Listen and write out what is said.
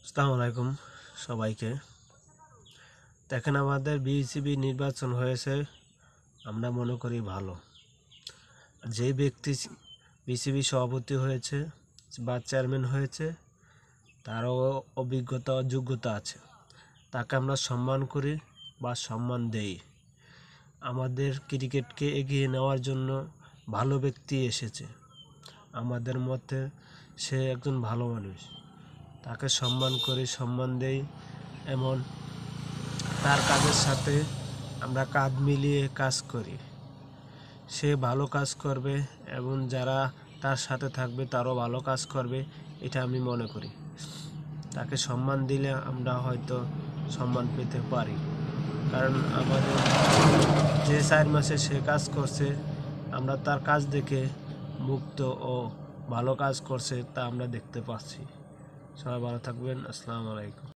আসসালামু আলাইকুম সবাইকে। দেখেন, আমাদের বিসিবি নির্বাচন হয়েছে, আমরা মনে করি ভালো। যে ব্যক্তি বিসিবি সভাপতি হয়েছে বা চেয়ারম্যান হয়েছে, তারও অভিজ্ঞতা ও যোগ্যতা আছে, তাকে আমরা সম্মান করি বা সম্মান দেই। আমাদের ক্রিকেটকে এগিয়ে নেওয়ার জন্য ভালো ব্যক্তি এসেছে, আমাদের মতে সে একজন ভালো মানুষ, তাকে সম্মান করি, সম্মান দেই। এমন তার কাজের সাথে আমরা কাঁধ মিলিয়ে কাজ করি। সে ভালো কাজ করবে এবং যারা তার সাথে থাকবে তারও ভালো কাজ করবে, এটা আমি মনে করি। তাকে সম্মান দিলে আমরা হয়তো সম্মান পেতে পারি, কারণ আমাদের যে 4 মাসে সে কাজ করছে, আমরা তার কাজ দেখে মুক্ত ও ভালো কাজ করছে তা আমরা দেখতে পাচ্ছি। সবাই ভালো থাকবেন। আসসালামু আলাইকুম।